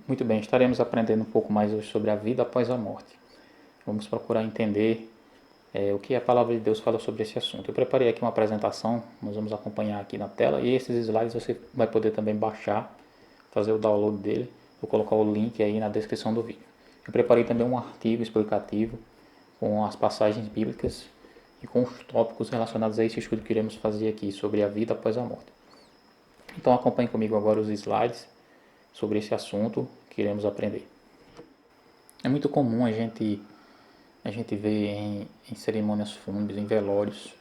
Muito bem, estaremos aprendendo um pouco mais hoje sobre a vida após a morte. Vamos procurar entender o que a palavra de Deus fala sobre esse assunto. Eu preparei aqui uma apresentação, nós vamos acompanhar aqui na tela, e esses slides você vai poder também baixar, fazer o download dele. Vou colocar o link aí na descrição do vídeo. Eu preparei também um artigo explicativo com as passagens bíblicas e com os tópicos relacionados a esse estudo que iremos fazer aqui sobre a vida após a morte. Então acompanhe comigo agora os slides sobre esse assunto que iremos aprender. É muito comum a gente ver em cerimônias fúnebres, em velórios,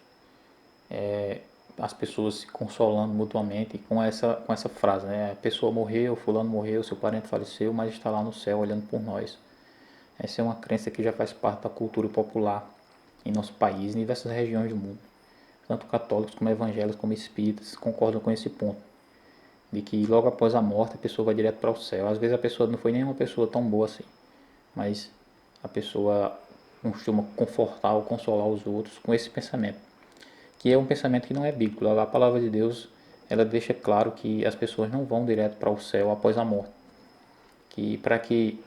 as pessoas se consolando mutuamente com essa frase, né? A pessoa morreu, fulano morreu, seu parente faleceu, mas está lá no céu olhando por nós. Essa é uma crença que já faz parte da cultura popular em nosso país, em diversas regiões do mundo. Tanto católicos como evangélicos como espíritas concordam com esse ponto, de que logo após a morte a pessoa vai direto para o céu. Às vezes a pessoa não foi nem uma pessoa tão boa assim, mas a pessoa costuma confortar ou consolar os outros com esse pensamento, que é um pensamento que não é bíblico. A palavra de Deus, ela deixa claro que as pessoas não vão direto para o céu após a morte, que para que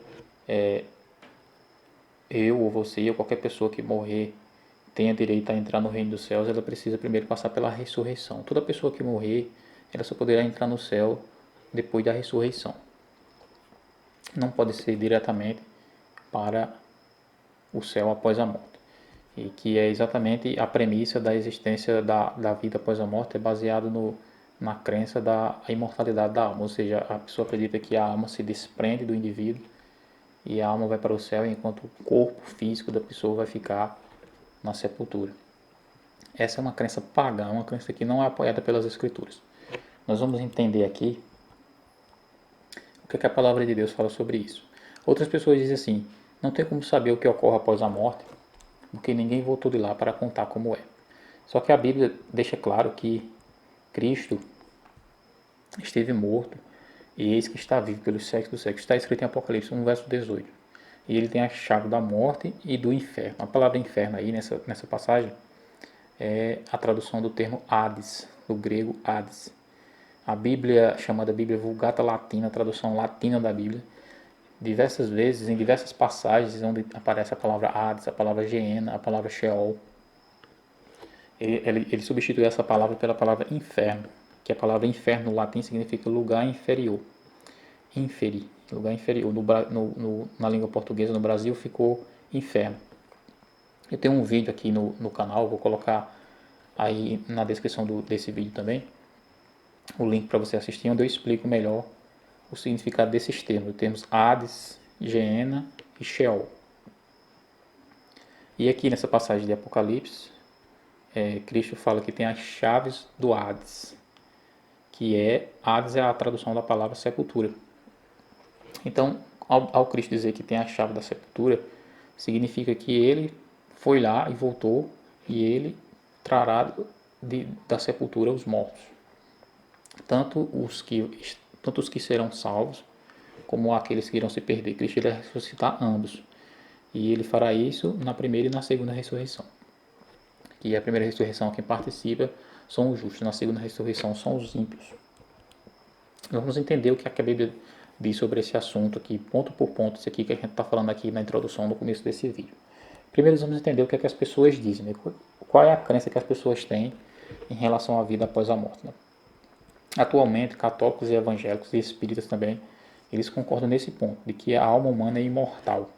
eu ou você ou qualquer pessoa que morrer tenha direito a entrar no reino dos céus, ela precisa primeiro passar pela ressurreição. Toda pessoa que morrer, ela só poderá entrar no céu depois da ressurreição. Não pode ser diretamente para o céu após a morte. E que é exatamente a premissa da existência da vida após a morte, é baseado na crença da imortalidade da alma. Ou seja, a pessoa acredita que a alma se desprende do indivíduo e a alma vai para o céu, enquanto o corpo físico da pessoa vai ficar na sepultura. Essa é uma crença pagã, uma crença que não é apoiada pelas escrituras. Nós vamos entender aqui o que a palavra de Deus fala sobre isso. Outras pessoas dizem assim: não tem como saber o que ocorre após a morte, porque ninguém voltou de lá para contar como é. Só que a Bíblia deixa claro que Cristo esteve morto e eis que está vivo pelos séculos dos séculos. Está escrito em Apocalipse 1, verso 18. E ele tem a chave da morte e do inferno. A palavra inferno aí nessa passagem é a tradução do termo Hades, do grego Hades. A Bíblia, chamada Bíblia Vulgata Latina, a tradução latina da Bíblia, diversas vezes, em diversas passagens onde aparece a palavra Hades, a palavra Geena, a palavra Sheol, ele substitui essa palavra pela palavra inferno, que a palavra inferno no latim significa lugar inferior. Inferir, lugar inferior. Na língua portuguesa, no Brasil, ficou inferno. Eu tenho um vídeo aqui no canal, vou colocar aí na descrição desse vídeo também, o link para você assistir, onde eu explico melhor o significado desses termos. Temos Hades, Geena e Sheol. E aqui nessa passagem de Apocalipse, Cristo fala que tem as chaves do Hades, que Hades é a tradução da palavra sepultura. Então, ao Cristo dizer que tem a chave da sepultura, significa que ele foi lá e voltou e ele trará da sepultura os mortos. Tanto os que serão salvos, como aqueles que irão se perder. Cristo irá ressuscitar ambos. E ele fará isso na primeira e na segunda ressurreição. Que a primeira ressurreição, quem participa são os justos. Na segunda ressurreição são os ímpios. Vamos entender o que a Bíblia diz sobre esse assunto aqui, ponto por ponto, isso aqui que a gente está falando aqui na introdução, no começo desse vídeo. Primeiro vamos entender o que as pessoas dizem, né? Qual é a crença que as pessoas têm em relação à vida após a morte. Né? Atualmente, católicos e evangélicos e espíritas também, eles concordam nesse ponto, de que a alma humana é imortal.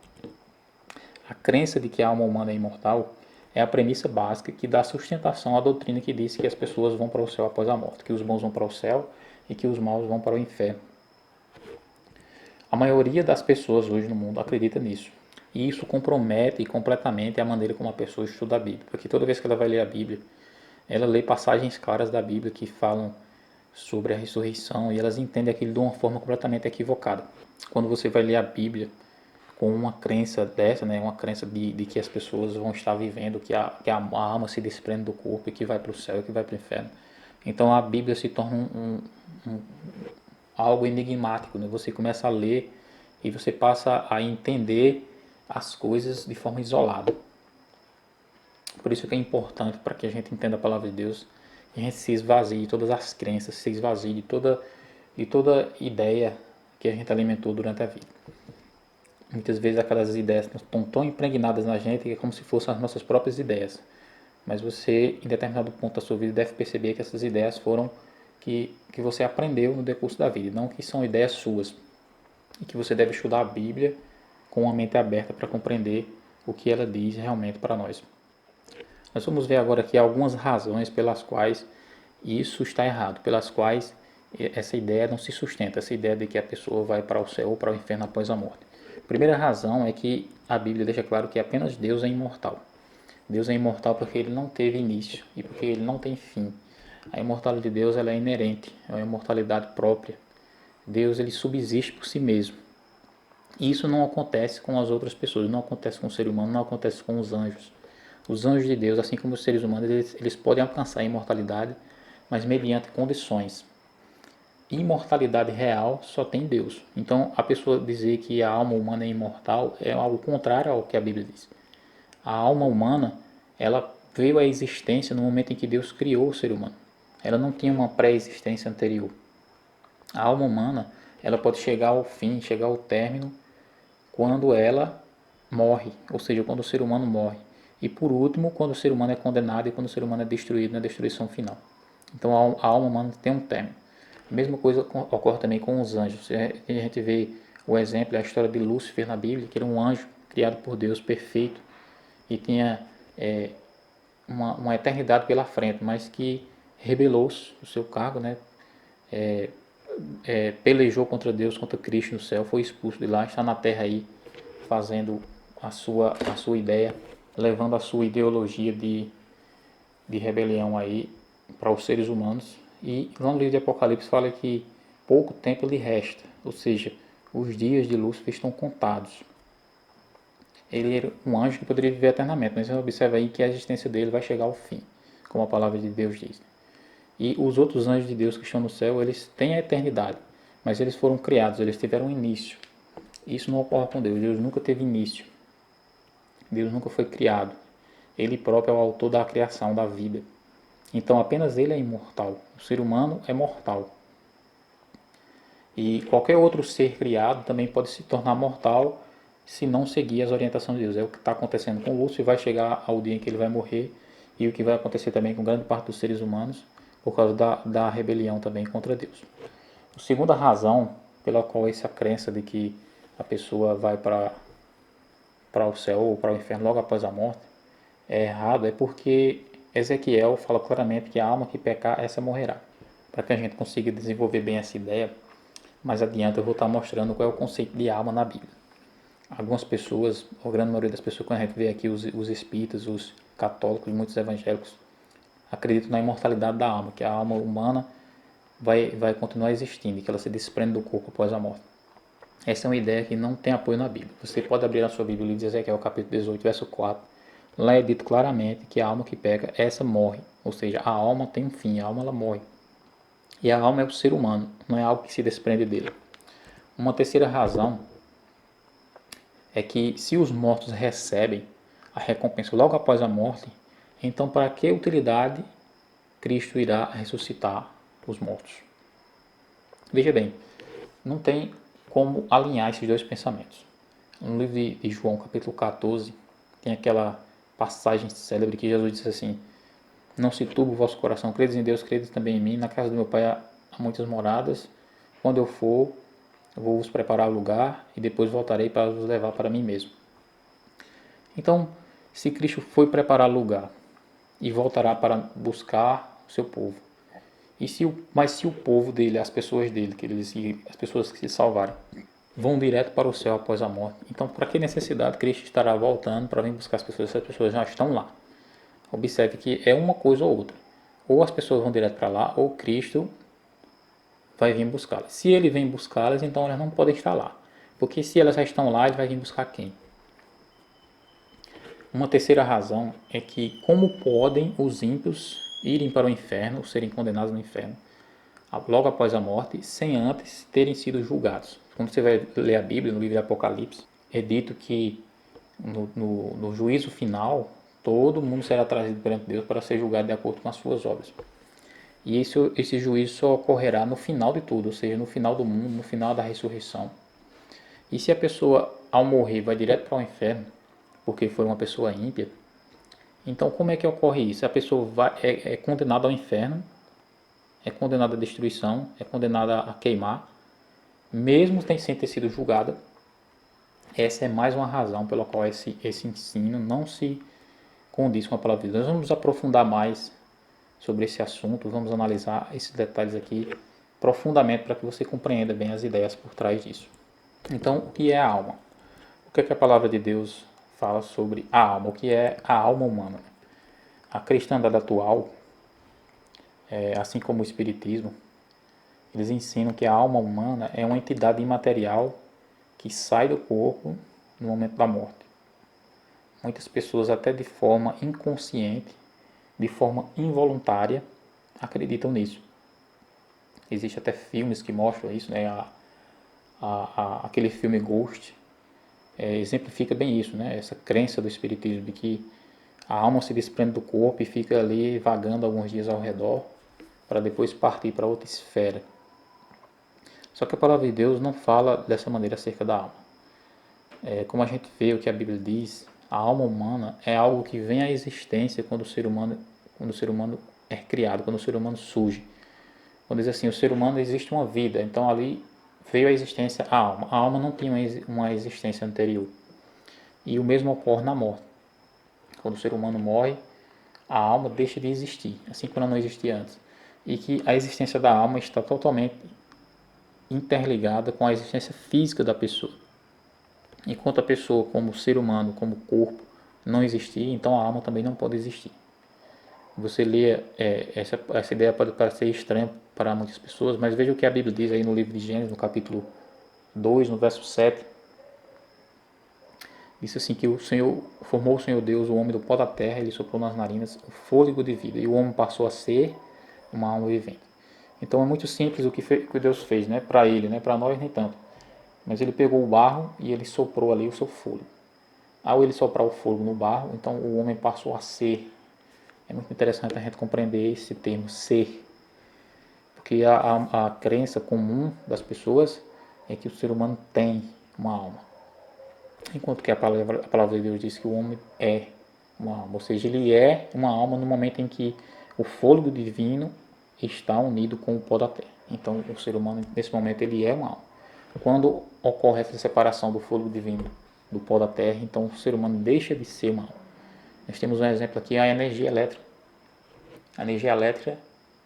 A crença de que a alma humana é imortal é a premissa básica que dá sustentação à doutrina que diz que as pessoas vão para o céu após a morte, que os bons vão para o céu e que os maus vão para o inferno. A maioria das pessoas hoje no mundo acredita nisso. E isso compromete completamente a maneira como a pessoa estuda a Bíblia. Porque toda vez que ela vai ler a Bíblia, ela lê passagens claras da Bíblia que falam sobre a ressurreição e elas entendem aquilo de uma forma completamente equivocada. Quando você vai ler a Bíblia com uma crença dessa, né, uma crença de que as pessoas vão estar vivendo, que a alma se desprende do corpo e que vai para o céu e que vai para o inferno. Então a Bíblia se torna algo enigmático, né? Você começa a ler e você passa a entender as coisas de forma isolada. Por isso que é importante, para que a gente entenda a palavra de Deus, que a gente se esvazie de todas as crenças, se esvazie de toda ideia que a gente alimentou durante a vida. Muitas vezes aquelas ideias estão tão impregnadas na gente que é como se fossem as nossas próprias ideias. Mas você, em determinado ponto da sua vida, deve perceber que essas ideias foram que você aprendeu no decurso da vida, não que são ideias suas. E que você deve estudar a Bíblia com uma mente aberta para compreender o que ela diz realmente para nós. Nós vamos ver agora aqui algumas razões pelas quais isso está errado, pelas quais essa ideia não se sustenta, essa ideia de que a pessoa vai para o céu ou para o inferno após a morte. A primeira razão é que a Bíblia deixa claro que apenas Deus é imortal. Deus é imortal porque ele não teve início e porque ele não tem fim. A imortalidade de Deus ela é inerente, é uma imortalidade própria. Deus ele subsiste por si mesmo. E isso não acontece com as outras pessoas, não acontece com o ser humano, não acontece com os anjos. Os anjos de Deus, assim como os seres humanos, eles podem alcançar a imortalidade, mas mediante condições. Imortalidade real só tem Deus. Então, a pessoa dizer que a alma humana é imortal é algo contrário ao que a Bíblia diz. A alma humana, ela veio à existência no momento em que Deus criou o ser humano. Ela não tinha uma pré-existência anterior. A alma humana, ela pode chegar ao fim, chegar ao término, quando ela morre, ou seja, quando o ser humano morre. E por último, quando o ser humano é condenado e quando o ser humano é destruído na destruição final. Então a alma humana tem um término. A mesma coisa ocorre também com os anjos. A gente vê o exemplo, a história de Lúcifer na Bíblia, que era um anjo criado por Deus, perfeito, e tinha uma eternidade pela frente, mas que rebelou-se do seu cargo, né? Pelejou contra Deus, contra Cristo no céu, foi expulso de lá, está na terra aí, fazendo a sua ideia, levando a sua ideologia de rebelião aí para os seres humanos. E no livro de Apocalipse fala que pouco tempo lhe resta, ou seja, os dias de Lúcifer estão contados. Ele era um anjo que poderia viver eternamente, mas você observa aí que a existência dele vai chegar ao fim, como a palavra de Deus diz. E os outros anjos de Deus que estão no céu, eles têm a eternidade, mas eles foram criados, eles tiveram um início. Isso não ocorre com Deus. Deus nunca teve início. Deus nunca foi criado. Ele próprio é o autor da criação, da vida. Então apenas ele é imortal. O ser humano é mortal. E qualquer outro ser criado também pode se tornar mortal se não seguir as orientações de Deus. É o que está acontecendo com Lúcifer, vai chegar ao dia em que ele vai morrer, e o que vai acontecer também com grande parte dos seres humanos, por causa da rebelião também contra Deus. A segunda razão pela qual essa crença de que a pessoa vai para o céu ou para o inferno logo após a morte é errado, é porque Ezequiel fala claramente que a alma que pecar, essa morrerá. Para que a gente consiga desenvolver bem essa ideia, mais adiante eu vou estar mostrando qual é o conceito de alma na Bíblia. Algumas pessoas, a grande maioria das pessoas, quando a gente vê aqui os espíritas, os católicos, muitos evangélicos, acreditam na imortalidade da alma, que a alma humana vai continuar existindo e que ela se desprende do corpo após a morte. Essa é uma ideia que não tem apoio na Bíblia. Você pode abrir a sua Bíblia e dizer que é o capítulo 18, verso 4. Lá é dito claramente que a alma que peca, essa morre. Ou seja, a alma tem um fim, a alma ela morre. E a alma é o ser humano, não é algo que se desprende dele. Uma terceira razão é que se os mortos recebem a recompensa logo após a morte, então para que utilidade Cristo irá ressuscitar os mortos? Veja bem, não tem como alinhar esses dois pensamentos. No livro de João, capítulo 14, tem aquela passagem célebre que Jesus disse assim: não se turbe o vosso coração, credes em Deus, credes também em mim, na casa do meu Pai há muitas moradas, quando eu for, eu vou vos preparar o lugar e depois voltarei para vos levar para mim mesmo. Então, se Cristo foi preparar lugar e voltará para buscar o seu povo, mas se o povo dele, as pessoas dele, as pessoas que se salvarem, vão direto para o céu após a morte, então para que necessidade Cristo estará voltando para vir buscar as pessoas se as pessoas já estão lá? Observe que é uma coisa ou outra. Ou as pessoas vão direto para lá, ou Cristo vai vir buscá-las. Se ele vem buscá-las, então elas não podem estar lá. Porque se elas já estão lá, ele vai vir buscar quem? Uma terceira razão é que como podem os ímpios irem para o inferno, ou serem condenados no inferno, logo após a morte, sem antes terem sido julgados? Quando você vai ler a Bíblia, no livro de Apocalipse, é dito que no juízo final, todo mundo será trazido perante Deus para ser julgado de acordo com as suas obras. E esse juízo só ocorrerá no final de tudo, ou seja, no final do mundo, no final da ressurreição. E se a pessoa, ao morrer, vai direto para o inferno, porque foi uma pessoa ímpia, então como é que ocorre isso? A pessoa é condenada ao inferno, é condenada à destruição, é condenada a queimar, mesmo sem ter sido julgada. Essa é mais uma razão pela qual esse ensino não se condiz com a palavra de Deus. Nós vamos aprofundar mais sobre esse assunto, vamos analisar esses detalhes aqui profundamente para que você compreenda bem as ideias por trás disso. Então, o que é a alma? O que é que a palavra de Deus fala sobre a alma? O que é a alma humana? A cristandade atual, assim como o espiritismo, eles ensinam que a alma humana é uma entidade imaterial que sai do corpo no momento da morte. Muitas pessoas, até de forma inconsciente, de forma involuntária, acreditam nisso. Existem até filmes que mostram isso, né? Aquele filme Ghost exemplifica bem isso, né? Essa crença do espiritismo de que a alma se desprende do corpo e fica ali vagando alguns dias ao redor para depois partir para outra esfera. Só que a palavra de Deus não fala dessa maneira acerca da alma. Como a gente vê o que a Bíblia diz, a alma humana é algo que vem à existência quando o ser humano é criado, quando o ser humano surge. Quando diz assim, o ser humano existe uma vida, então ali veio à existência a alma. A alma não tinha uma existência anterior. E o mesmo ocorre na morte. Quando o ser humano morre, a alma deixa de existir, assim como ela não existia antes. E que a existência da alma está totalmente interligada com a existência física da pessoa. Enquanto a pessoa, como ser humano, como corpo, não existir, então a alma também não pode existir. Você lê, essa ideia pode parecer estranha para muitas pessoas, mas veja o que a Bíblia diz aí no livro de Gênesis, no capítulo 2, no verso 7. Diz assim que formou o Senhor Deus o homem do pó da terra, ele soprou nas narinas o fôlego de vida, e o homem passou a ser uma alma vivente. Então é muito simples o que Deus fez, né? Para ele, né? Para nós nem tanto. Mas ele pegou o barro e ele soprou ali o seu fôlego. Ao ele soprar o fôlego no barro, então o homem passou a ser. É muito interessante a gente compreender esse termo, ser. Porque a crença comum das pessoas é que o ser humano tem uma alma. Enquanto que a palavra de Deus diz que o homem é uma alma. Ou seja, ele é uma alma no momento em que o fôlego divino está unido com o pó da terra. Então o ser humano nesse momento ele é uma alma. Quando ocorre essa separação do fôlego divino do pó da terra, então o ser humano deixa de ser uma alma. Nós temos um exemplo aqui, a energia elétrica. A energia elétrica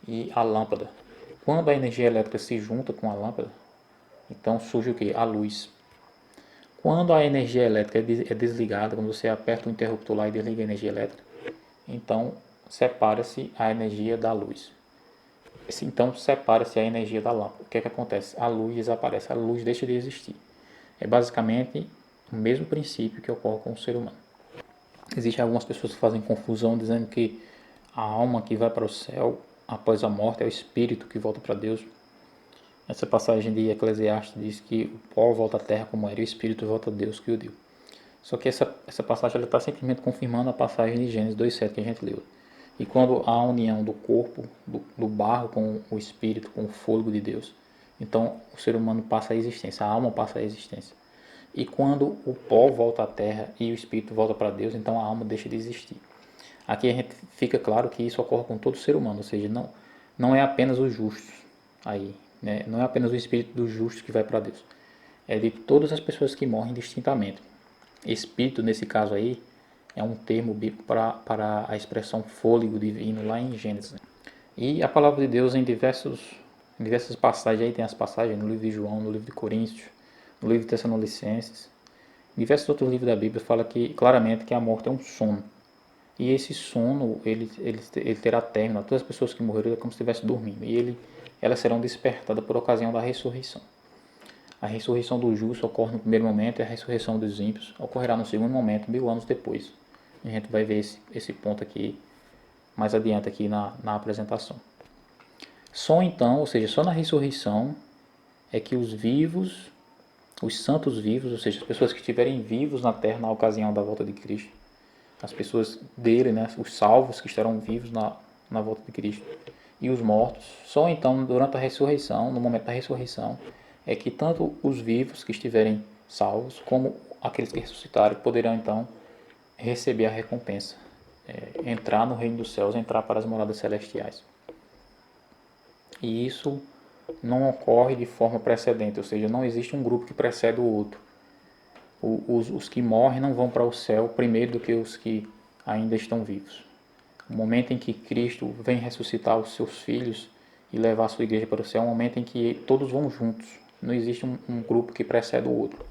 e a lâmpada. Quando a energia elétrica se junta com a lâmpada, então surge o que? A luz. Quando a energia elétrica é desligada, quando você aperta o interruptor lá e desliga a energia elétrica, então separa-se a energia da luz. Então separa-se a energia da lâmpada. O que é que acontece? A luz desaparece, a luz deixa de existir. É basicamente o mesmo princípio que ocorre com o ser humano. Existem algumas pessoas que fazem confusão dizendo que a alma que vai para o céu após a morte é o espírito que volta para Deus. Essa passagem de Eclesiastes diz que o pó volta à terra como era e o espírito volta a Deus que o deu. Só que essa passagem está simplesmente confirmando a passagem de Gênesis 2,7 que a gente leu. E quando há a união do corpo, do barro com o espírito, com o fôlego de Deus, então o ser humano passa a existência, a alma passa a existência. E quando o pó volta à terra e o espírito volta para Deus, então a alma deixa de existir. Aqui a gente fica claro que isso ocorre com todo ser humano, ou seja, não é apenas os justos aí, né? Não é apenas o espírito dos justos que vai para Deus, é de todas as pessoas que morrem distintamente. Espírito, nesse caso aí, é um termo bíblico para a expressão fôlego divino lá em Gênesis. E a palavra de Deus em diversas passagens, aí tem as passagens no livro de João, no livro de Coríntios, no livro de Tessalonicenses, diversos outros livros da Bíblia fala que claramente que a morte é um sono. E esse sono, ele terá término. Todas as pessoas que morreram é como se estivessem dormindo. E elas serão despertadas por ocasião da ressurreição. A ressurreição do justo ocorre no primeiro momento e a ressurreição dos ímpios ocorrerá no segundo momento, 1000 anos depois. A gente vai ver esse ponto aqui mais adiante aqui na apresentação. Só então, ou seja, só na ressurreição é que os vivos, os santos vivos, ou seja, as pessoas que estiverem vivos na terra na ocasião da volta de Cristo, as pessoas dele, né, os salvos que estarão vivos na volta de Cristo, e os mortos. Só então, durante a ressurreição, no momento da ressurreição, é que tanto os vivos que estiverem salvos, como aqueles que ressuscitarem, poderão então receber a recompensa, entrar no reino dos céus, entrar para as moradas celestiais. E isso não ocorre de forma precedente, ou seja, não existe um grupo que precede o outro. Os que morrem não vão para o céu primeiro do que os que ainda estão vivos. O momento em que Cristo vem ressuscitar os seus filhos e levar a sua igreja para o céu é um momento em que todos vão juntos. Não existe um grupo que precede o outro.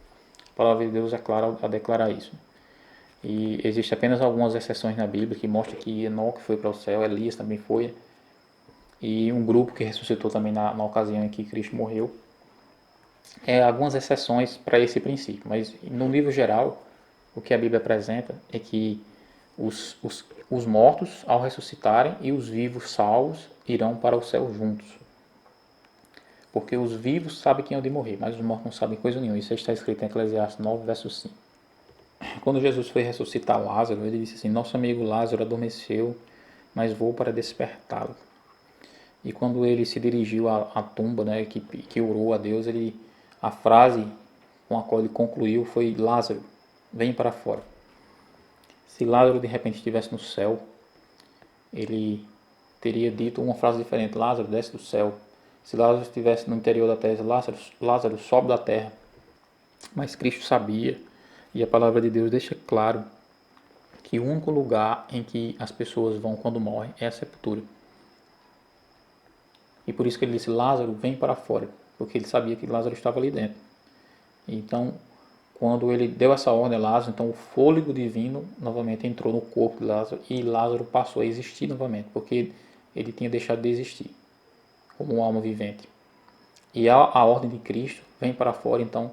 A palavra de Deus é clara a declarar isso. E existem apenas algumas exceções na Bíblia que mostram que Enoque foi para o céu, Elias também foi, e um grupo que ressuscitou também na ocasião em que Cristo morreu. Algumas exceções para esse princípio, mas no nível geral, o que a Bíblia apresenta é que os mortos, ao ressuscitarem, e os vivos salvos irão para o céu juntos. Porque os vivos sabem quem é de morrer, mas os mortos não sabem coisa nenhuma. Isso está escrito em Eclesiastes 9, verso 5. Quando Jesus foi ressuscitar Lázaro, ele disse assim: nosso amigo Lázaro adormeceu, mas vou para despertá-lo. E quando ele se dirigiu à tumba, né, que orou a Deus, a frase com a qual ele concluiu foi: Lázaro, vem para fora. Se Lázaro de repente estivesse no céu, ele teria dito uma frase diferente: Lázaro, desce do céu. Se Lázaro estivesse no interior da terra, Lázaro, sobe da terra. Mas Cristo sabia, e a palavra de Deus deixa claro, que o único lugar em que as pessoas vão quando morrem é a sepultura. E por isso que ele disse: Lázaro, vem para fora, porque ele sabia que Lázaro estava ali dentro. Então, quando ele deu essa ordem a Lázaro, então o fôlego divino novamente entrou no corpo de Lázaro e Lázaro passou a existir novamente, porque ele tinha deixado de existir como uma alma vivente. E a ordem de Cristo vem para fora, então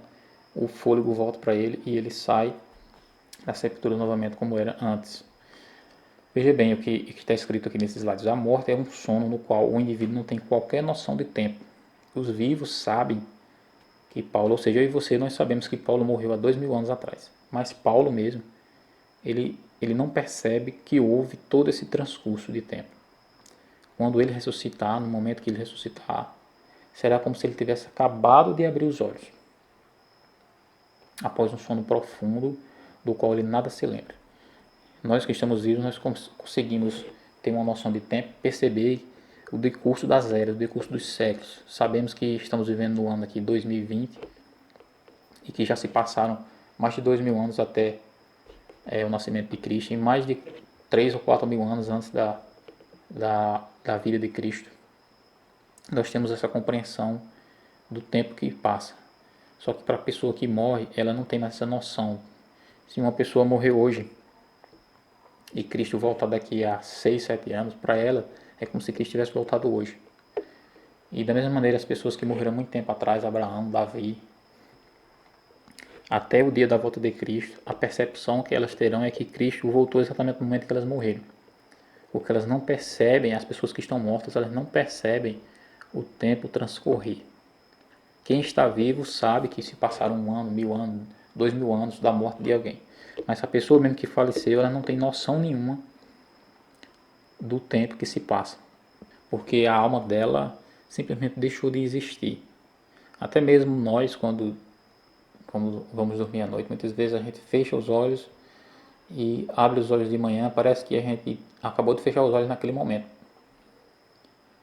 o fôlego volta para ele e ele sai da sepultura novamente como era antes. Veja bem o que está escrito aqui nesses slides. A morte é um sono no qual o indivíduo não tem qualquer noção de tempo. Os vivos sabem que Paulo, ou seja, eu e você, nós sabemos que Paulo morreu há 2000 anos atrás. Mas Paulo mesmo, ele não percebe que houve todo esse transcurso de tempo. Quando ele ressuscitar, no momento que ele ressuscitar, será como se ele tivesse acabado de abrir os olhos, após um sono profundo do qual ele nada se lembra. Nós que estamos vivos, nós conseguimos ter uma noção de tempo, perceber o decurso das eras, o decurso dos séculos. Sabemos que estamos vivendo no ano aqui 2020 e que já se passaram mais de 2000 anos até o nascimento de Cristo, e mais de 3 ou 4 mil anos antes da vida de Cristo. Nós temos essa compreensão do tempo que passa. Só que para a pessoa que morre, ela não tem essa noção. Se uma pessoa morreu hoje e Cristo voltar daqui a 6, 7 anos, para ela é como se Cristo tivesse voltado hoje. E da mesma maneira, as pessoas que morreram muito tempo atrás, Abraão, Davi, até o dia da volta de Cristo, a percepção que elas terão é que Cristo voltou exatamente no momento que elas morreram. Porque elas não percebem, as pessoas que estão mortas, elas não percebem o tempo transcorrer. Quem está vivo sabe que se passaram 1 ano, 1000 anos, 2000 anos da morte de alguém. Mas a pessoa mesmo que faleceu, ela não tem noção nenhuma do tempo que se passa. Porque a alma dela simplesmente deixou de existir. Até mesmo nós, quando vamos dormir à noite, muitas vezes a gente fecha os olhos e abre os olhos de manhã, parece que a gente acabou de fechar os olhos naquele momento.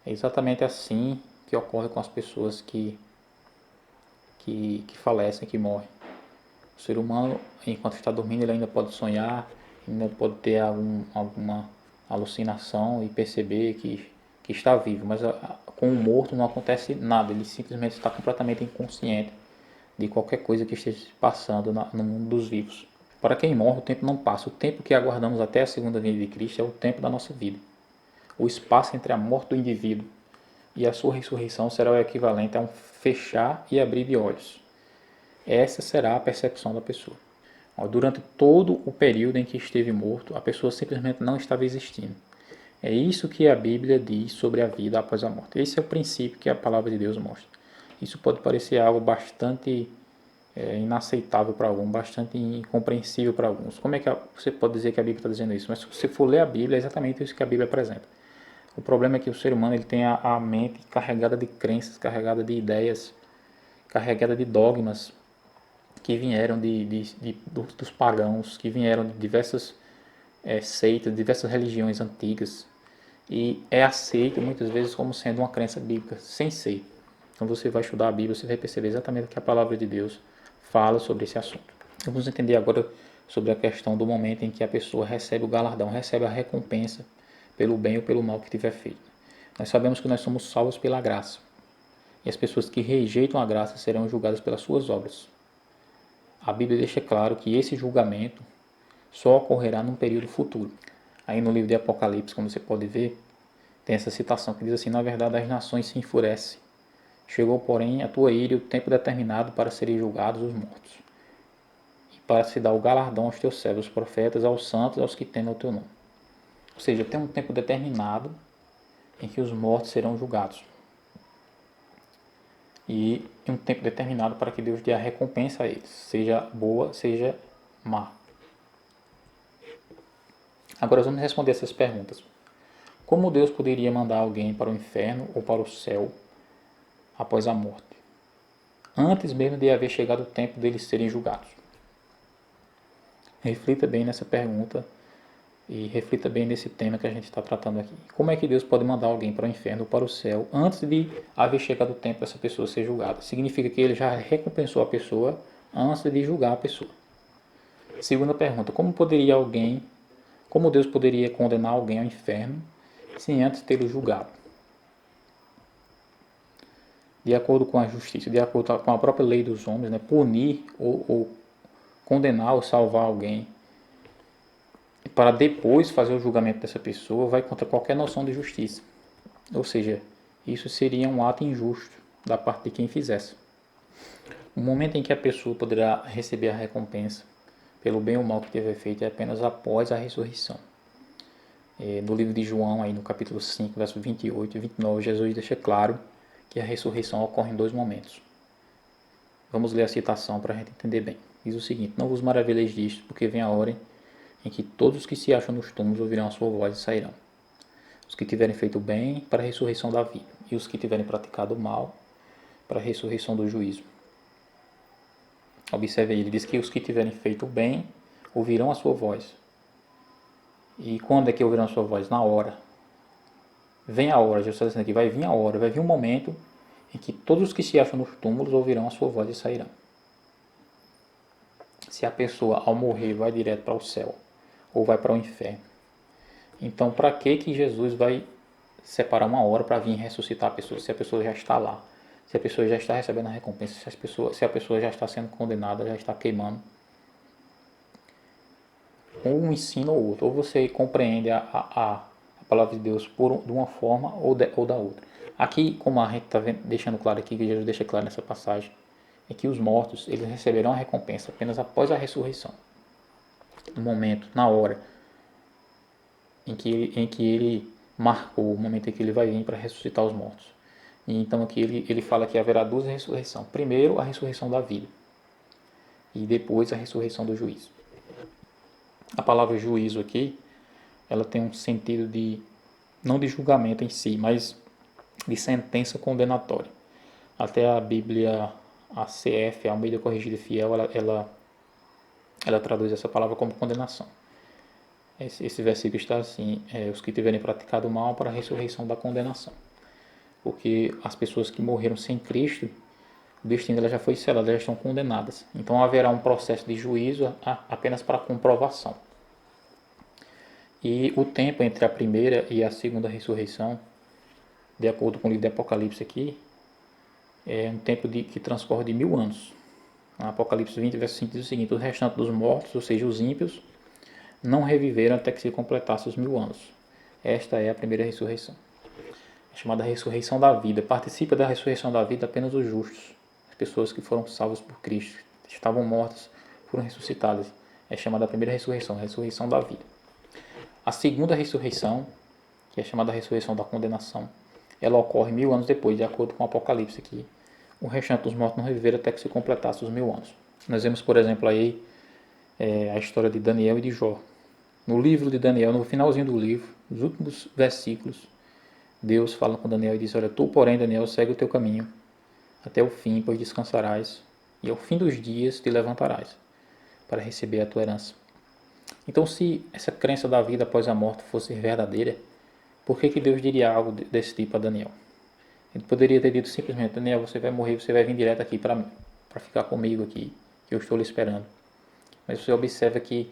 É exatamente assim que ocorre com as pessoas que falecem, que morrem. O ser humano, enquanto está dormindo, ele ainda pode sonhar, ainda pode ter alguma alucinação e perceber que está vivo, mas com o morto não acontece nada, ele simplesmente está completamente inconsciente de qualquer coisa que esteja passando no mundo dos vivos. Para quem morre, o tempo não passa. O tempo que aguardamos até a segunda vinda de Cristo é o tempo da nossa vida. O espaço entre a morte do indivíduo e a sua ressurreição será o equivalente a um fechar e abrir de olhos. Essa será a percepção da pessoa. Durante todo o período em que esteve morto, a pessoa simplesmente não estava existindo. É isso que a Bíblia diz sobre a vida após a morte. Esse é o princípio que a palavra de Deus mostra. Isso pode parecer algo bastante inaceitável para alguns, bastante incompreensível para alguns. Como é que você pode dizer que a Bíblia está dizendo isso? Mas se você for ler a Bíblia, é exatamente isso que a Bíblia apresenta. O problema é que o ser humano ele tem a mente carregada de crenças, carregada de ideias, carregada de dogmas que vieram dos pagãos, que vieram de diversas seitas, diversas religiões antigas, e é aceito muitas vezes como sendo uma crença bíblica, sem ser. Então você vai estudar a Bíblia, você vai perceber exatamente o que a palavra de Deus fala sobre esse assunto. Vamos entender agora sobre a questão do momento em que a pessoa recebe o galardão, recebe a recompensa pelo bem ou pelo mal que tiver feito. Nós sabemos que nós somos salvos pela graça, e as pessoas que rejeitam a graça serão julgadas pelas suas obras. A Bíblia deixa claro que esse julgamento só ocorrerá num período futuro. Aí no livro de Apocalipse, como você pode ver, tem essa citação que diz assim: na verdade as nações se enfurecem. Chegou, porém, a tua ira e o tempo determinado para serem julgados os mortos, e para se dar o galardão aos teus servos, os profetas, aos santos, aos que temem o teu nome. Ou seja, tem um tempo determinado em que os mortos serão julgados. E um tempo determinado para que Deus dê a recompensa a eles, seja boa, seja má. Agora vamos responder essas perguntas. Como Deus poderia mandar alguém para o inferno ou para o céu após a morte, antes mesmo de haver chegado o tempo deles serem julgados? Reflita bem nessa pergunta e reflita bem nesse tema que a gente está tratando aqui. Como é que Deus pode mandar alguém para o inferno ou para o céu antes de haver chegado o tempo dessa pessoa ser julgada? Significa que ele já recompensou a pessoa antes de julgar a pessoa. Segunda pergunta: como Deus poderia condenar alguém ao inferno sem antes tê-lo julgado? De acordo com a justiça, de acordo com a própria lei dos homens, né, punir ou condenar ou salvar alguém para depois fazer o julgamento dessa pessoa vai contra qualquer noção de justiça. Ou seja, isso seria um ato injusto da parte de quem fizesse. O momento em que a pessoa poderá receber a recompensa pelo bem ou mal que tiver feito é apenas após a ressurreição. No livro de João, aí no capítulo 5, versos 28 e 29, Jesus deixa claro que a ressurreição ocorre em dois momentos. Vamos ler a citação para a gente entender bem. Diz o seguinte: não vos maravilheis disto, porque vem a hora em que todos os que se acham nos túmulos ouvirão a sua voz e sairão. Os que tiverem feito o bem, para a ressurreição da vida, e os que tiverem praticado o mal, para a ressurreição do juízo. Observe aí, ele diz que os que tiverem feito o bem ouvirão a sua voz. E quando é que ouvirão a sua voz? Na hora. Vem a hora, Jesus está dizendo aqui, vai vir a hora, vai vir um momento em que todos os que se acham nos túmulos ouvirão a sua voz e sairão. Se a pessoa ao morrer vai direto para o céu ou vai para o inferno, então para que Jesus vai separar uma hora para vir ressuscitar a pessoa, se a pessoa já está lá, se a pessoa já está recebendo a recompensa, se a pessoa já está sendo condenada, já está queimando? Ou um ensino ou outro, ou você compreende a palavra de Deus de uma forma ou da outra. Aqui, como a gente está deixando claro aqui, que Jesus deixa claro nessa passagem, é que os mortos eles receberão a recompensa apenas após a ressurreição. No momento, na hora em que ele marcou, o momento em que ele vai vir para ressuscitar os mortos. E então aqui ele fala que haverá duas ressurreições. Primeiro, a ressurreição da vida. E depois a ressurreição do juízo. A palavra juízo aqui, ela tem um sentido não de julgamento em si, mas de sentença condenatória. Até a Bíblia, a CF, a Almeida Corrigida e Fiel, ela traduz essa palavra como condenação. Esse versículo está assim: os que tiverem praticado o mal para a ressurreição da condenação. Porque as pessoas que morreram sem Cristo, o destino dela já foi selado, elas já estão condenadas. Então haverá um processo de juízo apenas para comprovação. E o tempo entre a primeira e a segunda ressurreição, de acordo com o livro de Apocalipse aqui, é um tempo que transcorre de 1000 anos. Apocalipse 20, verso 5 diz o seguinte: os restantes dos mortos, ou seja, os ímpios, não reviveram até que se completasse os 1000 anos. Esta é a primeira ressurreição. É chamada ressurreição da vida. Participa da ressurreição da vida apenas os justos. As pessoas que foram salvas por Cristo, estavam mortas, foram ressuscitadas. É chamada a primeira ressurreição, a ressurreição da vida. A segunda ressurreição, que é chamada a ressurreição da condenação, ela ocorre 1000 anos depois, de acordo com o Apocalipse aqui. O restante dos mortos não reviveram até que se completasse os 1000 anos. Nós vemos, por exemplo, aí a história de Daniel e de Jó. No livro de Daniel, no finalzinho do livro, nos últimos versículos, Deus fala com Daniel e diz: olha, tu, porém, Daniel, segue o teu caminho até o fim, pois descansarás, e ao fim dos dias te levantarás para receber a tua herança. Então, se essa crença da vida após a morte fosse verdadeira, por que Deus diria algo desse tipo a Daniel? Ele poderia ter dito simplesmente: Daniel, você vai morrer, você vai vir direto aqui para ficar comigo aqui, que eu estou lhe esperando. Mas você observa que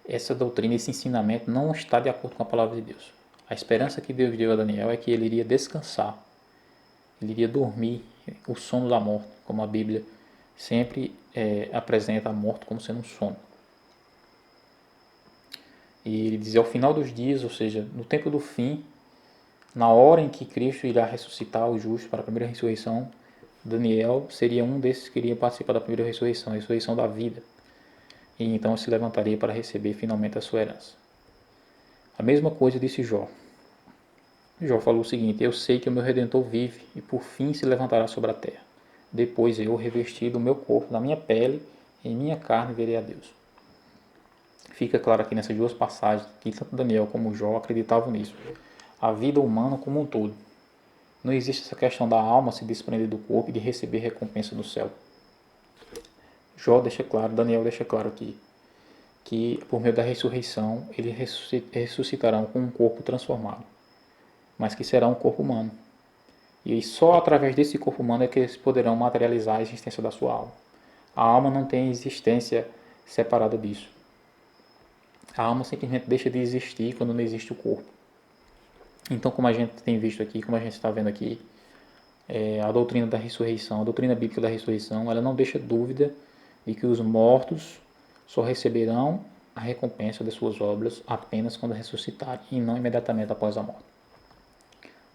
essa doutrina, esse ensinamento não está de acordo com a palavra de Deus. A esperança que Deus deu a Daniel é que ele iria descansar, ele iria dormir, o sono da morte, como a Bíblia sempre apresenta a morte como sendo um sono. E ele diz: ao final dos dias, ou seja, no tempo do fim, na hora em que Cristo irá ressuscitar os justos para a primeira ressurreição, Daniel seria um desses que iria participar da primeira ressurreição, a ressurreição da vida. E então se levantaria para receber finalmente a sua herança. A mesma coisa disse Jó. Jó falou o seguinte: eu sei que o meu Redentor vive e por fim se levantará sobre a terra. Depois eu, revestido o meu corpo, da minha pele, em minha carne verei a Deus. Fica claro aqui nessas duas passagens que tanto Daniel como Jó acreditavam nisso. A vida humana como um todo. Não existe essa questão da alma se desprender do corpo e de receber recompensa no céu. Jó deixa claro, Daniel deixa claro aqui, que por meio da ressurreição eles ressuscitarão com um corpo transformado, mas que será um corpo humano. E só através desse corpo humano é que eles poderão materializar a existência da sua alma. A alma não tem existência separada disso. A alma simplesmente deixa de existir quando não existe o corpo. Então, como a gente tem visto aqui, como a gente está vendo aqui, a doutrina da ressurreição, a doutrina bíblica da ressurreição, ela não deixa dúvida de que os mortos só receberão a recompensa de suas obras apenas quando ressuscitarem e não imediatamente após a morte.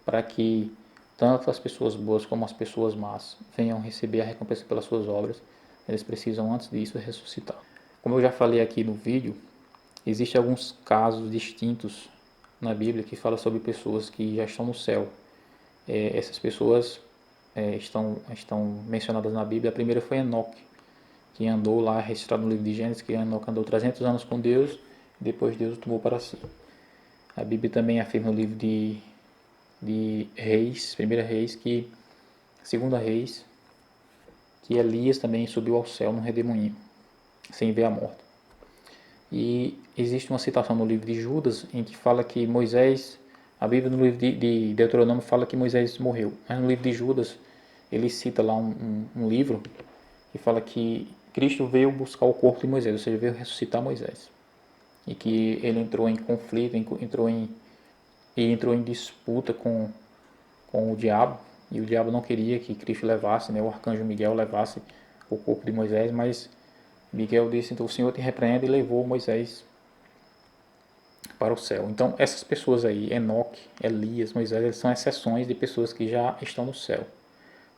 Para que tanto as pessoas boas como as pessoas más venham receber a recompensa pelas suas obras, eles precisam antes disso ressuscitar. Como eu já falei aqui no vídeo, existem alguns casos distintos na Bíblia que falam sobre pessoas que já estão no céu. Essas pessoas estão mencionadas na Bíblia. A primeira foi Enoque, que andou lá, registrado no livro de Gênesis, que Enoque andou 300 anos com Deus e depois Deus o tomou para si. A Bíblia também afirma no livro de Reis, primeira Reis, segunda Reis, que Elias também subiu ao céu num redemoinho, sem ver a morte. E existe uma citação no livro de Judas em que fala que Moisés, a Bíblia no livro de Deuteronômio fala que Moisés morreu, mas no livro de Judas ele cita lá um livro que fala que Cristo veio buscar o corpo de Moisés, ou seja, veio ressuscitar Moisés, e que ele entrou em conflito, entrou em disputa com o diabo, e o diabo não queria que Cristo levasse, o arcanjo Miguel levasse o corpo de Moisés, mas Miguel disse: então o Senhor te repreende, e levou Moisés para o céu. Então essas pessoas aí, Enoque, Elias, Moisés, eles são exceções de pessoas que já estão no céu.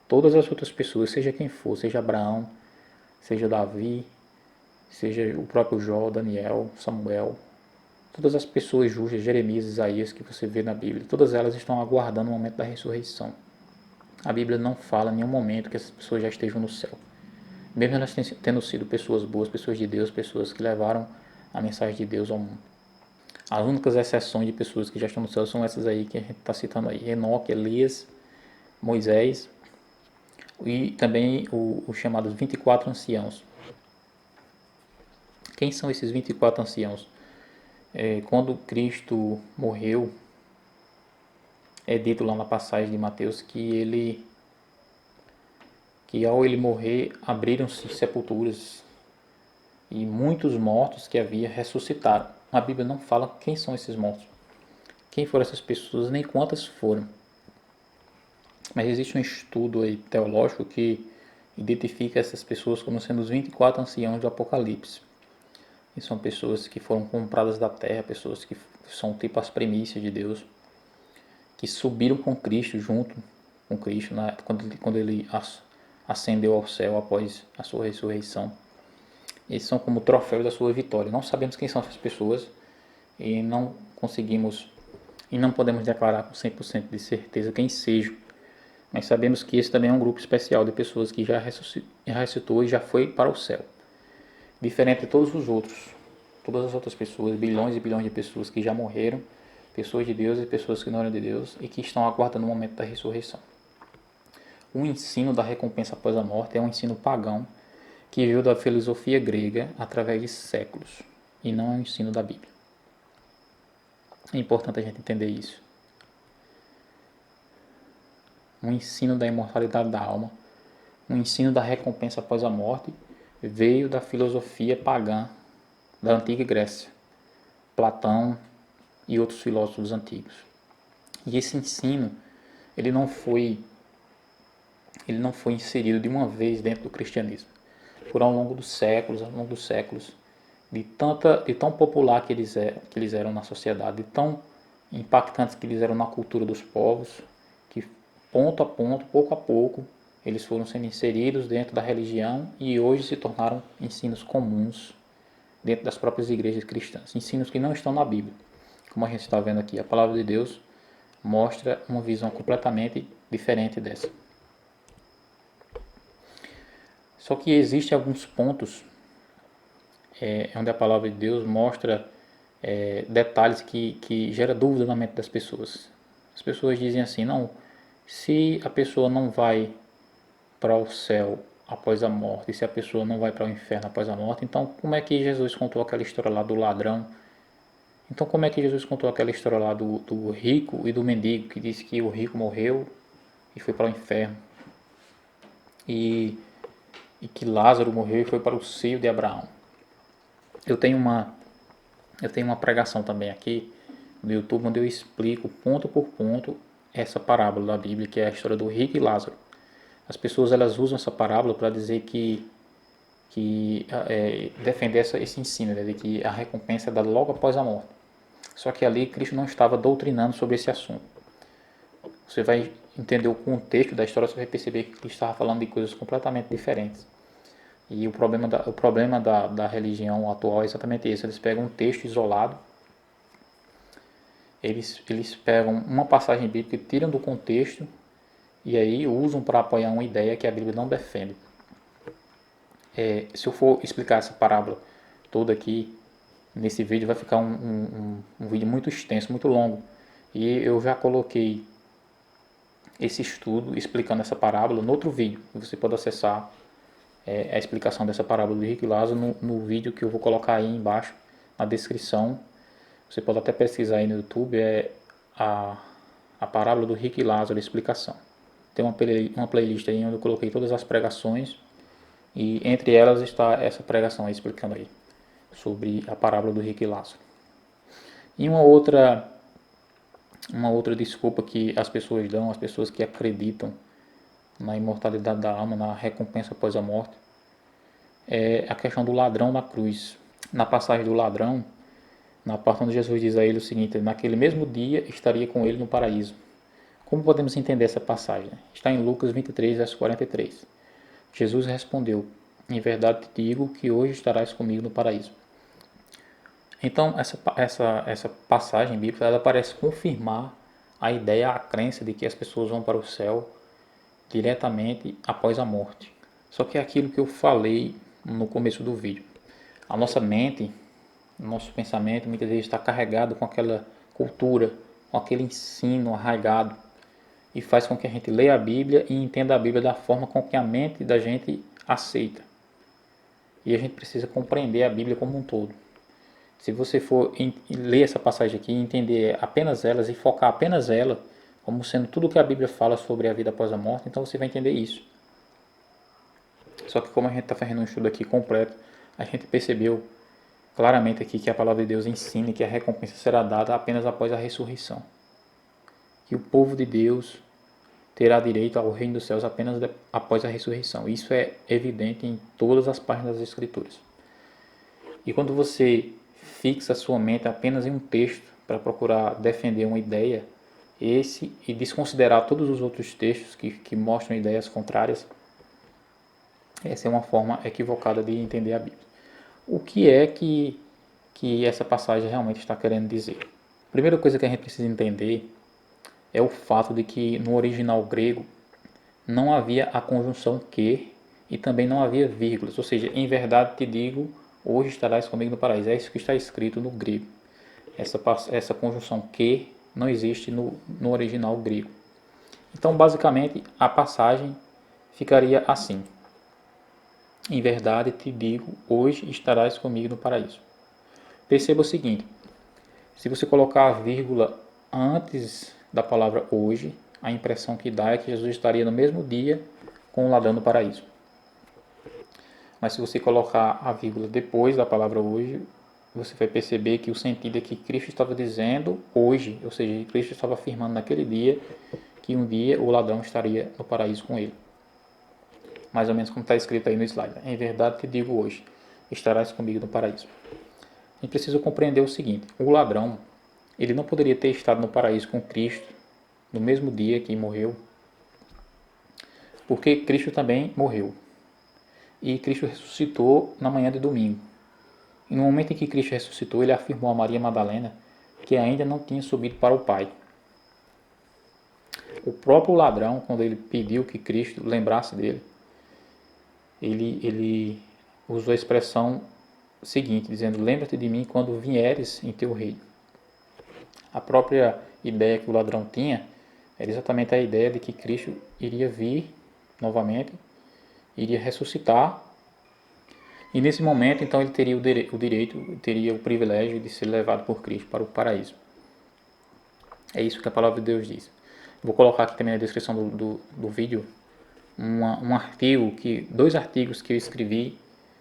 Todas as outras pessoas, seja quem for, seja Abraão, seja Davi, seja o próprio Jó, Daniel, Samuel, todas as pessoas justas, Jeremias, Isaías, que você vê na Bíblia, todas elas estão aguardando o momento da ressurreição. A Bíblia não fala em nenhum momento que essas pessoas já estejam no céu. Mesmo elas tendo sido pessoas boas, pessoas de Deus, pessoas que levaram a mensagem de Deus ao mundo. As únicas exceções de pessoas que já estão no céu são essas aí que a gente está citando aí: Enoque, Elias, Moisés e também os chamados 24 anciãos. Quem são esses 24 anciãos? Quando Cristo morreu, é dito lá na passagem de Mateus que ao ele morrer abriram-se sepulturas e muitos mortos que havia ressuscitaram. A Bíblia não fala quem são esses mortos, quem foram essas pessoas, nem quantas foram. Mas existe um estudo aí teológico que identifica essas pessoas como sendo os 24 anciãos do Apocalipse. E são pessoas que foram compradas da terra, pessoas que são tipo as primícias de Deus, que subiram com Cristo, junto com Cristo, quando ele ascendeu ao céu após a sua ressurreição. Eles são como troféus da sua vitória. Não sabemos quem são essas pessoas e não podemos declarar com 100% de certeza quem sejam. Mas sabemos que esse também é um grupo especial de pessoas que já ressuscitou e já foi para o céu. Diferente de todos os outros, todas as outras pessoas, bilhões e bilhões de pessoas que já morreram pessoas de Deus e pessoas que não eram de Deus e que estão aguardando o momento da ressurreição. O ensino da recompensa após a morte é um ensino pagão que veio da filosofia grega através de séculos e não é um ensino da Bíblia. É importante a gente entender isso. Um ensino da imortalidade da alma, um ensino da recompensa após a morte veio da filosofia pagã da antiga Grécia, Platão e outros filósofos antigos. E esse ensino, ele não foi inserido de uma vez dentro do cristianismo. Por ao longo dos séculos, de tão popular que eles eram na sociedade, de tão impactantes que eles eram na cultura dos povos, que ponto a ponto, pouco a pouco, eles foram sendo inseridos dentro da religião e hoje se tornaram ensinos comuns dentro das próprias igrejas cristãs. Ensinos que não estão na Bíblia. Como a gente está vendo aqui, a palavra de Deus mostra uma visão completamente diferente dessa. Só que existem alguns pontos onde a palavra de Deus mostra detalhes que geram dúvida na mente das pessoas. As pessoas dizem assim, não, se a pessoa não vai para o céu após a morte, se a pessoa não vai para o inferno após a morte, então como é que Jesus contou aquela história lá do ladrão? Então como é que Jesus contou aquela história lá do rico e do mendigo, que disse que o rico morreu e foi para o inferno? E que Lázaro morreu e foi para o seio de Abraão. Eu tenho uma pregação também aqui no YouTube onde eu explico ponto por ponto essa parábola da Bíblia, que é a história do rico e Lázaro. As pessoas elas usam essa parábola para dizer que defender esse ensino, né, de que a recompensa é dada logo após a morte. Só que ali Cristo não estava doutrinando sobre esse assunto. Você vai entender o contexto da história, você vai perceber que Cristo estava falando de coisas completamente diferentes. E o problema da religião atual é exatamente esse. Eles pegam um texto isolado, eles pegam uma passagem bíblica, tiram do contexto e aí usam para apoiar uma ideia que a Bíblia não defende. Se eu for explicar essa parábola toda aqui, nesse vídeo vai ficar um vídeo muito extenso, muito longo. E eu já coloquei esse estudo explicando essa parábola no outro vídeo. Você pode acessar a explicação dessa parábola do rico e Lázaro no vídeo que eu vou colocar aí embaixo na descrição. Você pode até pesquisar aí no YouTube, a parábola do rico e Lázaro, a explicação. Tem uma playlist aí onde eu coloquei todas as pregações e entre elas está essa pregação aí explicando aí sobre a parábola do rico e Lázaro. E uma outra desculpa que as pessoas dão, as pessoas que acreditam na imortalidade da alma, na recompensa após a morte, é a questão do ladrão na cruz. Na passagem do ladrão, na parte onde Jesus diz a ele o seguinte: naquele mesmo dia estaria com ele no paraíso. Como podemos entender essa passagem? Está em Lucas 23, verso 43. Jesus respondeu: em verdade te digo que hoje estarás comigo no paraíso. Então, essa passagem bíblica ela parece confirmar a ideia, a crença de que as pessoas vão para o céu diretamente após a morte. Só que é aquilo que eu falei no começo do vídeo. A nossa mente, o nosso pensamento muitas vezes está carregado com aquela cultura, com aquele ensino arraigado e faz com que a gente leia a Bíblia e entenda a Bíblia da forma com que a mente da gente aceita. E a gente precisa compreender a Bíblia como um todo. Se você for ler essa passagem aqui e entender apenas elas e focar apenas ela, como sendo tudo que a Bíblia fala sobre a vida após a morte, então você vai entender isso. Só que como a gente está fazendo um estudo aqui completo, a gente percebeu claramente aqui que a palavra de Deus ensina que a recompensa será dada apenas após a ressurreição. Que o povo de Deus terá direito ao reino dos céus apenas após a ressurreição. Isso é evidente em todas as páginas das Escrituras. E quando você fixa sua mente apenas em um texto para procurar defender uma ideia, e desconsiderar todos os outros textos que mostram ideias contrárias, essa é uma forma equivocada de entender a Bíblia. O que é que essa passagem realmente está querendo dizer? A primeira coisa que a gente precisa entender é o fato de que no original grego não havia a conjunção que e também não havia vírgulas, ou seja, em verdade te digo, hoje estarás comigo no paraíso. É isso que está escrito no grego. essa conjunção que não existe no original grego. Então, basicamente, a passagem ficaria assim: em verdade te digo, hoje estarás comigo no paraíso. Perceba o seguinte: se você colocar a vírgula antes da palavra hoje, a impressão que dá é que Jesus estaria no mesmo dia com o ladrão no paraíso. Mas se você colocar a vírgula depois da palavra hoje, você vai perceber que o sentido é que Cristo estava dizendo hoje, ou seja, Cristo estava afirmando naquele dia que um dia o ladrão estaria no paraíso com ele. Mais ou menos como está escrito aí no slide. Em verdade te digo hoje, estarás comigo no paraíso. A gente precisa compreender o seguinte: o ladrão, ele não poderia ter estado no paraíso com Cristo no mesmo dia que morreu, porque Cristo também morreu. E Cristo ressuscitou na manhã de domingo. E no momento em que Cristo ressuscitou, ele afirmou a Maria Madalena que ainda não tinha subido para o Pai. O próprio ladrão, quando ele pediu que Cristo lembrasse dele, ele usou a expressão seguinte, dizendo: lembra-te de mim quando vieres em teu reino. A própria ideia que o ladrão tinha era exatamente a ideia de que Cristo iria vir novamente, iria ressuscitar, e nesse momento então ele teria o direito, teria o privilégio de ser levado por Cristo para o paraíso. É isso que a palavra de Deus diz. Vou colocar aqui também na descrição do vídeo dois artigos que eu escrevi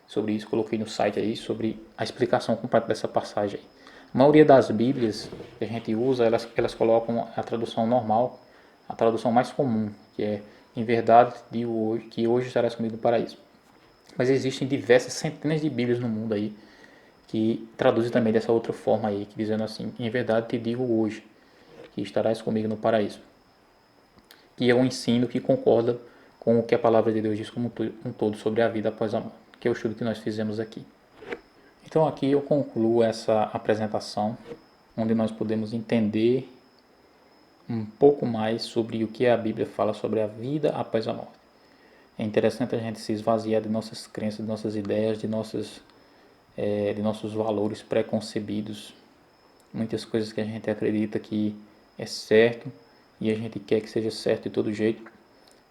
sobre isso, coloquei no site aí, sobre a explicação completa dessa passagem aí. A maioria das Bíblias que a gente usa, elas colocam a tradução normal, a tradução mais comum, que é: em verdade digo hoje, que hoje estarás comigo no paraíso. Mas existem diversas centenas de Bíblias no mundo aí que traduzem também dessa outra forma aí, que dizendo assim: em verdade te digo hoje, que estarás comigo no paraíso. Que é um ensino que concorda com o que a palavra de Deus diz como um todo sobre a vida após a morte, que é o estudo que nós fizemos aqui. Então aqui eu concluo essa apresentação, onde nós podemos entender um pouco mais sobre o que a Bíblia fala sobre a vida após a morte. É interessante a gente se esvaziar de nossas crenças, de nossas ideias, de nossos valores preconcebidos, muitas coisas que a gente acredita que é certo e a gente quer que seja certo de todo jeito.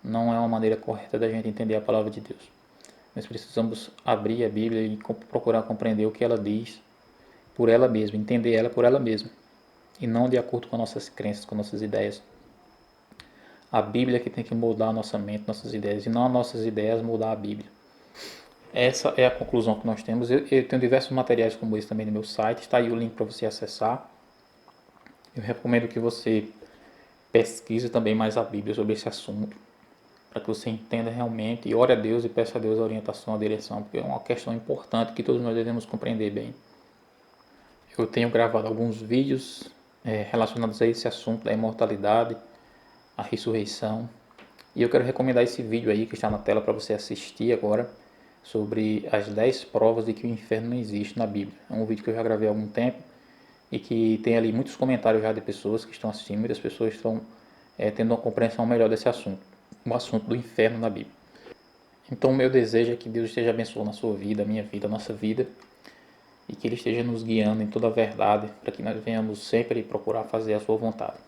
Não é uma maneira correta da gente entender a palavra de Deus. Nós precisamos abrir a Bíblia e procurar compreender o que ela diz por ela mesma, entender ela por ela mesma, e não de acordo com nossas crenças, com nossas ideias. A Bíblia é que tem que moldar a nossa mente, nossas ideias, e não as nossas ideias mudar a Bíblia. Essa é a conclusão que nós temos. Eu tenho diversos materiais como esse também no meu site, está aí o link para você acessar. Eu recomendo que você pesquise também mais a Bíblia sobre esse assunto, para que você entenda realmente e ore a Deus e peça a Deus a orientação, a direção, porque é uma questão importante que todos nós devemos compreender bem. Eu tenho gravado alguns vídeos relacionados a esse assunto da imortalidade, a ressurreição, e eu quero recomendar esse vídeo aí que está na tela para você assistir agora, sobre as 10 provas de que o inferno não existe na Bíblia. É um vídeo que eu já gravei há algum tempo e que tem ali muitos comentários já de pessoas que estão assistindo, muitas pessoas estão tendo uma compreensão melhor desse assunto, o assunto do inferno na Bíblia. Então o meu desejo é que Deus esteja abençoando a sua vida, a minha vida, a nossa vida, e que Ele esteja nos guiando em toda a verdade, para que nós venhamos sempre procurar fazer a sua vontade.